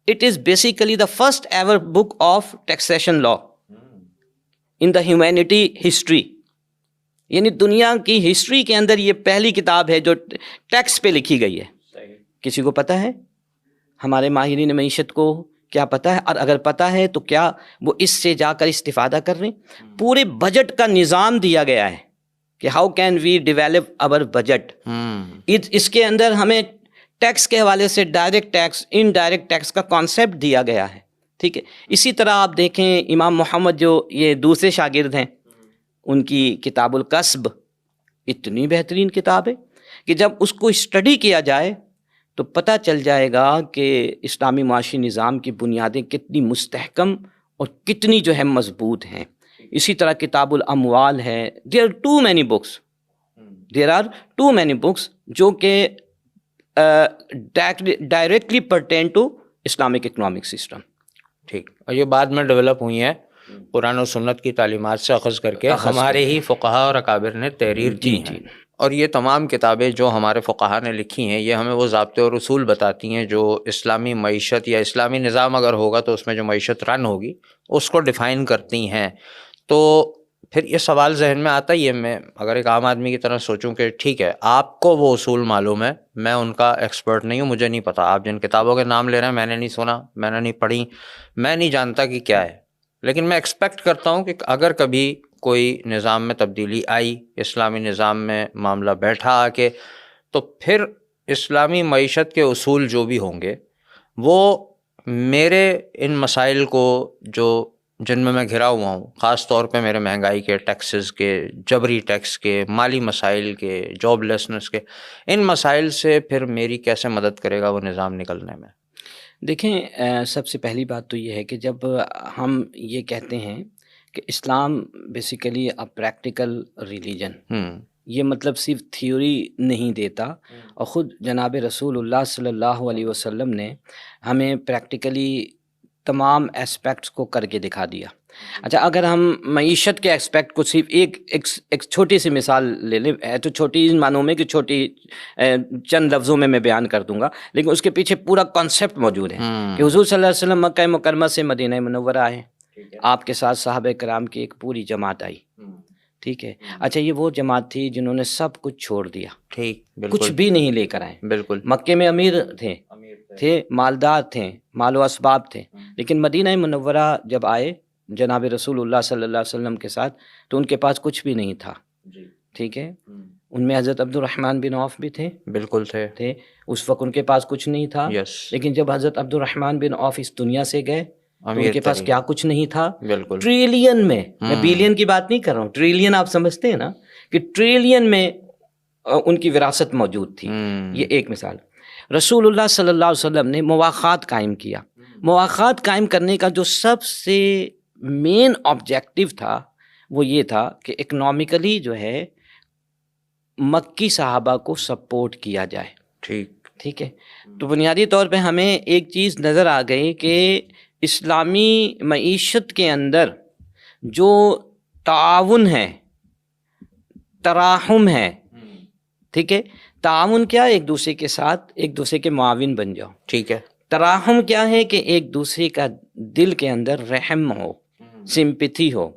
It is basically the first ever book of taxation law in the humanity history. یعنی دنیا کی history کے اندر یہ پہلی کتاب ہے جو ٹیکس پہ لکھی گئی ہے. کسی کو پتہ ہے؟ ہمارے ماہرین معیشت کو کیا پتہ ہے؟ اور اگر پتہ ہے تو کیا وہ اس سے جا کر استفادہ کر رہے ہیں؟ پورے بجٹ کا نظام دیا گیا ہے کہ how can we develop our budget. اس کے اندر ہمیں ٹیکس کے حوالے سے direct tax, indirect tax کا کانسیپٹ دیا گیا ہے. ٹھیک ہے. اسی طرح آپ دیکھیں امام محمد جو یہ دوسرے شاگرد ہیں، ان کی کتاب الکسب اتنی بہترین کتاب ہے کہ جب اس کو اسٹڈی کیا جائے تو پتہ چل جائے گا کہ اسلامی معاشی نظام کی بنیادیں کتنی مستحکم اور کتنی جو ہے مضبوط ہیں. اسی طرح کتاب الاموال ہے. There are too many books جو کہ directly pertain to Islamic economic system. ٹھیک. اور یہ بعد میں ڈیولپ ہوئی ہیں قرآن و سنت کی تعلیمات سے اخذ کر کے ہمارے ہی فقہا اور اکابر نے تحریر کی ہیں. اور یہ تمام کتابیں جو ہمارے فقہا نے لکھی ہیں یہ ہمیں وہ ضابطے اور اصول بتاتی ہیں جو اسلامی معیشت یا اسلامی نظام اگر ہوگا تو اس میں جو معیشت رن ہوگی اس کو ڈیفائن کرتی ہیں. تو پھر یہ سوال ذہن میں آتا ہی ہے، میں اگر ایک عام آدمی کی طرح سوچوں کہ ٹھیک ہے آپ کو وہ اصول معلوم ہے، میں ان کا ایکسپرٹ نہیں ہوں، مجھے نہیں پتہ، آپ جن کتابوں کے نام لے رہے ہیں میں نے نہیں سنا، میں نے نہیں پڑھی، میں نہیں جانتا کہ کیا ہے، لیکن میں ایکسپیکٹ کرتا ہوں کہ اگر کبھی کوئی نظام میں تبدیلی آئی، اسلامی نظام میں معاملہ بیٹھا آ کے، تو پھر اسلامی معیشت کے اصول جو بھی ہوں گے وہ میرے ان مسائل کو جن میں گھرا ہوا ہوں، خاص طور پہ میرے مہنگائی کے، ٹیکسز کے، جبری ٹیکس کے، مالی مسائل کے، جاب لیسنس کے، ان مسائل سے پھر میری کیسے مدد کرے گا وہ نظام نکلنے میں؟ دیکھیں، سب سے پہلی بات تو یہ ہے کہ جب ہم یہ کہتے ہیں کہ اسلام بیسیکلی پریکٹیکل ریلیجن، یہ مطلب صرف تھیوری نہیں دیتا، اور خود جناب رسول اللہ صلی اللہ علیہ وسلم نے ہمیں پریکٹیکلی تمام اسپیکٹس کو کر کے دکھا دیا. اچھا، اگر ہم معیشت کے اسپیکٹ کو صرف ایک چھوٹی سی مثال لے لیں، ہے تو چھوٹی ان معنوں میں کہ چھوٹی چند لفظوں میں بیان کر دوں گا، لیکن اس کے پیچھے پورا کانسیپٹ موجود ہے کہ حضور صلی اللہ علیہ وسلم مکہ مکرمہ سے مدینہ منورہ آئے، آپ کے ساتھ صحابہ کرام کی ایک پوری جماعت آئی. ٹھیک ہے. اچھا، یہ وہ جماعت تھی جنہوں نے سب کچھ چھوڑ دیا، ٹھیک، کچھ بھی نہیں لے کر آئے. بالکل. مکے میں امیر تھے، مالدار تھے، مال و اسباب تھے، لیکن مدینہ منورہ جب آئے جناب رسول اللہ صلی اللہ علیہ وسلم کے ساتھ تو ان کے پاس کچھ بھی نہیں تھا. ٹھیک ہے. ان میں حضرت عبد الرحمن بن عوف بھی تھے. بالکل تھے. اس وقت ان کے پاس کچھ نہیں تھا. لیکن جب حضرت عبد الرحمن بن عوف اس دنیا سے گئے تو ان کے پاس کیا کچھ نہیں تھا. بالکل. ٹریلین میں بلین کی بات نہیں کر رہا ہوں، ٹریلین آپ سمجھتے ہیں نا کہ ٹریلین میں ان کی وراثت موجود تھی. یہ ایک مثال. رسول اللہ صلی اللہ علیہ وسلم نے مواخات قائم کیا. مواخات قائم کرنے کا جو سب سے مین آبجیکٹو تھا وہ یہ تھا کہ اکنامکلی جو ہے مکی صحابہ کو سپورٹ کیا جائے. ٹھیک ہے. تو بنیادی طور پہ ہمیں ایک چیز نظر آ گئی کہ اسلامی معیشت کے اندر جو تعاون ہے، تراحم ہے. ٹھیک ہے. تعاون کیا؟ ایک دوسرے کے ساتھ ایک دوسرے کے معاون بن جاؤ. ٹھیک ہے. تراحم کیا ہے؟ کہ ایک دوسرے کا دل کے اندر رحم ہو، سمپتھی ہو.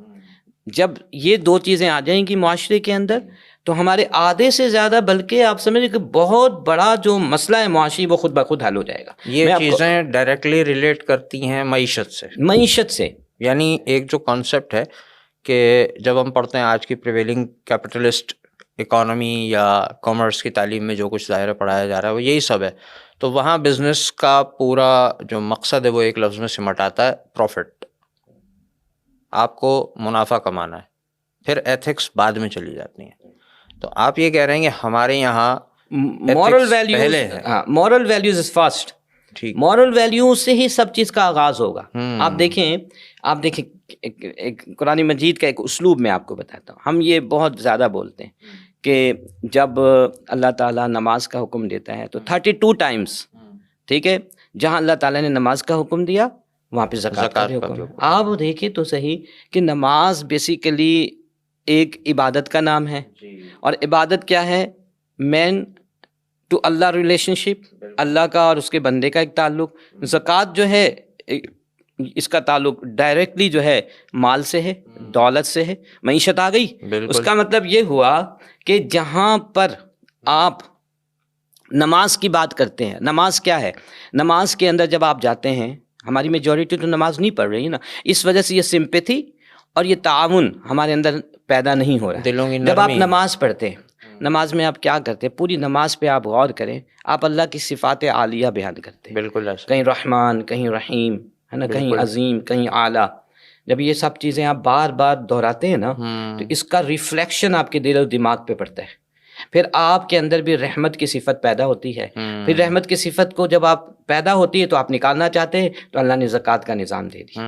جب یہ دو چیزیں آ جائیں گی معاشرے کے اندر تو ہمارے آدھے سے زیادہ، بلکہ آپ سمجھیں کہ بہت بڑا جو مسئلہ ہے معاشی وہ خود بخود حل ہو جائے گا. یہ چیزیں ڈائریکٹلی ریلیٹ کرتی ہیں معیشت سے. یعنی ایک جو کانسیپٹ ہے کہ جب ہم پڑھتے ہیں آج کی پریویلنگ کیپٹلسٹ اکانومی یا کامرس کی تعلیم میں جو کچھ ظاہر پڑھایا جا رہا ہے وہ یہی سب ہے، تو وہاں بزنس کا پورا جو مقصد ہے وہ ایک لفظ میں سمٹ آتا ہے: پروفٹ. آپ کو منافع کمانا ہے. پھر ایتھکس بعد میں چلی جاتی ہیں. تو آپ یہ کہہ رہے ہیں کہ ہمارے یہاں moral values is first. Moral values سے ہی سب چیز کا آغاز ہوگا. آپ دیکھیں ایک قرآن مجید کا ایک اسلوب میں آپ کو بتاتا ہوں. ہم یہ بہت زیادہ بولتے ہیں کہ جب اللہ تعالیٰ نماز کا حکم دیتا ہے تو 32 ٹائمز، ٹھیک ہے، جہاں اللہ تعالیٰ نے نماز کا حکم دیا وہاں پہ زکوٰۃ کا حکم. آپ دیکھیں تو صحیح کہ نماز بیسیکلی ایک عبادت کا نام ہے، اور عبادت کیا ہے؟ مین ٹو اللہ ریلیشن شپ، اللہ کا اور اس کے بندے کا ایک تعلق. زکوٰۃ جو ہے اس کا تعلق ڈائریکٹلی جو ہے مال سے ہے، دولت سے ہے. معیشت آ گئی. اس کا مطلب یہ ہوا کہ جہاں پر آپ نماز کی بات کرتے ہیں، نماز کیا ہے؟ نماز کے اندر جب آپ جاتے ہیں، ہماری میجورٹی تو نماز نہیں پڑھ رہی نا، اس وجہ سے یہ سمپیتھی اور یہ تعاون ہمارے اندر پیدا نہیں ہو رہا. جب آپ نماز پڑھتے ہیں، نماز میں آپ کیا کرتے ہیں؟ پوری نماز پہ آپ غور کریں، آپ اللہ کی صفات عالیہ بیان کرتے ہیں. بالکل، کہیں رحمان، کہیں رحیم، ہے نا، کہیں عظیم، کہیں اعلیٰ. جب یہ سب چیزیں آپ بار بار دہراتے ہیں نا، تو اس کا ریفلیکشن آپ کے دل و دماغ پہ پڑتا ہے. پھر آپ کے اندر بھی رحمت کی صفت پیدا ہوتی ہے. پھر رحمت کی صفت کو جب آپ پیدا ہوتی ہے تو آپ نکالنا چاہتے ہیں، تو اللہ نے زکوٰۃ کا نظام دے دیا.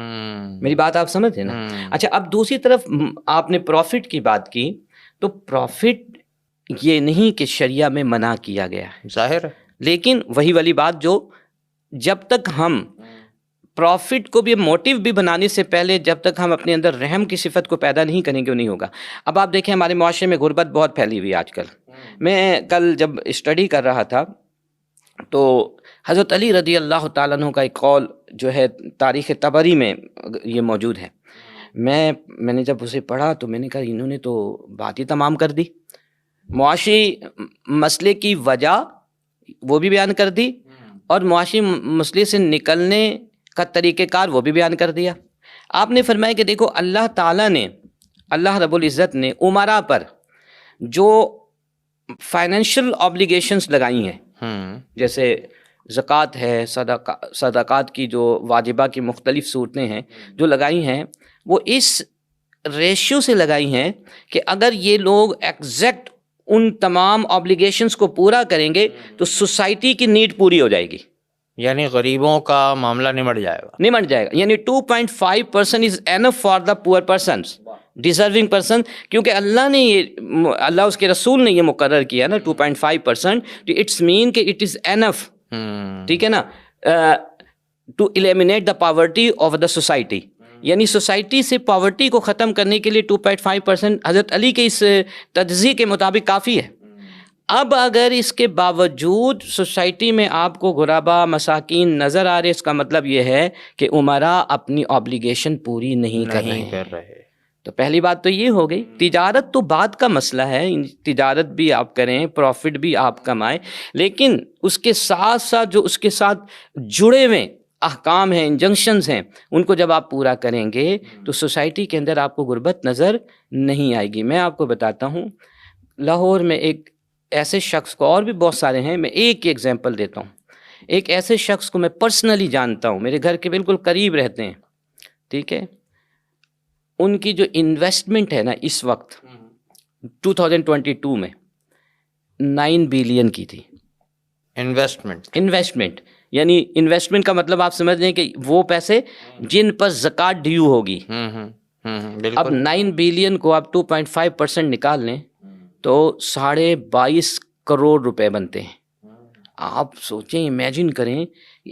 میری بات آپ سمجھ ہیں نا؟ اچھا، اب دوسری طرف آپ نے پروفٹ کی بات کی، تو پروفٹ یہ نہیں کہ شریعہ میں منع کیا گیا ہے، ظاہر ہے، لیکن وہی والی بات جو جب تک ہم پروفٹ کو بھی موٹیو بھی بنانے سے پہلے جب تک ہم اپنے اندر رحم کی صفت کو پیدا نہیں کریں گے وہ نہیں ہوگا. اب آپ دیکھیں ہمارے معاشرے میں غربت بہت پھیلی ہوئی آج کل. میں کل جب اسٹڈی کر رہا تھا تو حضرت علی رضی اللہ تعالیٰ عنہ کا ایک قول جو ہے تاریخ طبری میں یہ موجود ہے. میں نے جب اسے پڑھا تو میں نے کہا انہوں نے تو بات ہی تمام کر دی. معاشی مسئلے کی وجہ وہ بھی بیان کر دی اور معاشی مسئلے سے نکلنے کا طریقہ کار وہ بھی بیان کر دیا. آپ نے فرمایا کہ دیکھو اللہ تعالیٰ نے، اللہ رب العزت نے امراء پر جو فائنینشیل آبلیگیشنز لگائی ہیں، جیسے زکوٰۃ ہے، صدقات کی جو واجبہ کی مختلف صورتیں ہیں جو لگائی ہیں، وہ اس ریشیو سے لگائی ہیں کہ اگر یہ لوگ ایگزیکٹ ان تمام آبلیگیشنز کو پورا کریں گے تو سوسائٹی کی نیڈ پوری ہو جائے گی. یعنی غریبوں کا معاملہ نمٹ جائے گا. یعنی 2.5% از اینف فار دا پور پرسنس، ڈیزرونگ پرسن. کیونکہ اللہ اس کے رسول نے یہ مقرر کیا نا 2.5%، تو اٹس مین کہ اٹ از اینف. ٹھیک ہے نا، to eliminate the poverty of the society. یعنی سوسائٹی سے پاورٹی کو ختم کرنے کے لیے 2.5% حضرت علی کے اس تجزیے کے مطابق کافی ہے. اب اگر اس کے باوجود سوسائٹی میں آپ کو غربا مساکین نظر آ رہے، اس کا مطلب یہ ہے کہ امراء اپنی آبلیگیشن پوری نہیں کر رہے. تو پہلی بات تو یہ ہو گئی. تجارت تو بات کا مسئلہ ہے، تجارت بھی آپ کریں، پروفٹ بھی آپ کمائیں، لیکن اس کے ساتھ ساتھ جو اس کے ساتھ جڑے ہوئے احکام ہیں، انجنکشنز ہیں، ان کو جب آپ پورا کریں گے تو سوسائٹی کے اندر آپ کو غربت نظر نہیں آئے گی. میں آپ کو بتاتا ہوں، لاہور میں ایک ایسے شخص کو، اور بھی بہت سارے ہیں، میں ایک ایگزامپل دیتا ہوں. ایک ایسے شخص کو میں پرسنلی جانتا ہوں، میرے گھر کے بالکل قریب رہتے ہیں. ٹھیک ہے، ان کی جو انویسٹمنٹ ہے نا اس وقت 2022 میں 9 بلین کی تھی. انویسٹمنٹ یعنی انویسٹمنٹ کا مطلب آپ سمجھ لیں کہ وہ پیسے جن پر زکوٰۃ ڈیو ہوگی. اب 9 بلین کو آپ 2.5% نکال لیں تو 22.5 کروڑ روپے بنتے ہیں. آپ سوچیں، امیجن کریں،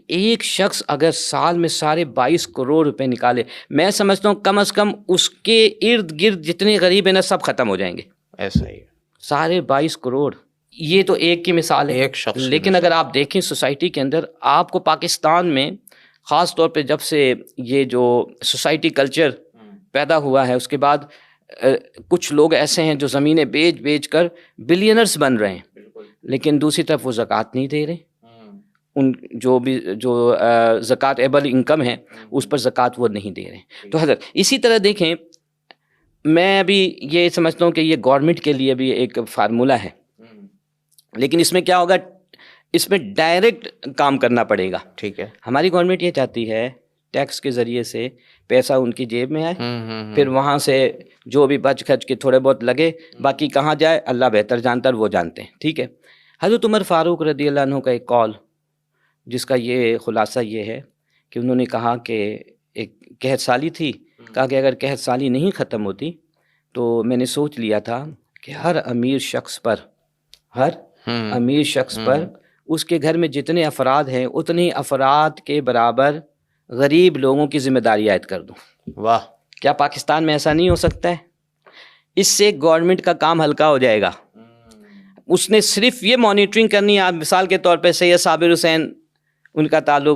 ایک شخص اگر سال میں 22.5 کروڑ روپے نکالے، میں سمجھتا ہوں کم از کم اس کے ارد گرد جتنے غریب ہیں نا سب ختم ہو جائیں گے. ایسا ہی 22.5 کروڑ، یہ تو ایک کی مثال ہے، ایک شخص. لیکن اگر آپ دیکھیں سوسائٹی کے اندر، آپ کو پاکستان میں خاص طور پہ جب سے یہ جو سوسائٹی کلچر پیدا ہوا ہے اس کے بعد کچھ لوگ ایسے ہیں جو زمینیں بیچ کر بلینرز بن رہے ہیں، لیکن دوسری طرف وہ زکوٰۃ نہیں دے رہے. ان جو زکوٰۃ ایبل انکم ہے اس پر زکوٰۃ وہ نہیں دے رہے. تو حضرت اسی طرح دیکھیں، میں ابھی یہ سمجھتا ہوں کہ یہ گورنمنٹ کے لیے بھی ایک فارمولہ ہے، لیکن اس میں کیا ہوگا، اس میں ڈائریکٹ کام کرنا پڑے گا. ٹھیک ہے، ہماری گورنمنٹ یہ چاہتی ہے ٹیکس کے ذریعے سے پیسہ ان کی جیب میں آئے، پھر وہاں سے جو بھی بچ کھچ کے تھوڑے بہت لگے، باقی کہاں جائے اللہ بہتر جانتا ہے، وہ جانتے ہیں. ٹھیک ہے، حضرت عمر فاروق رضی اللہ عنہ کا ایک قول جس کا یہ خلاصہ یہ ہے کہ انہوں نے کہا کہ ایک قحط سالی تھی، کہا کہ اگر قحط سالی نہیں ختم ہوتی تو میں نے سوچ لیا تھا کہ ہر امیر شخص پر اس کے گھر میں جتنے افراد ہیں اتنے افراد کے برابر غریب لوگوں کی ذمہ داری عائد کر دوں. واہ، کیا پاکستان میں ایسا نہیں ہو سکتا ہے؟ اس سے گورنمنٹ کا کام ہلکا ہو جائے گا. اس نے صرف یہ مانیٹرنگ کرنی ہے. مثال کے طور پہ سید صابر حسین ان کا تعلق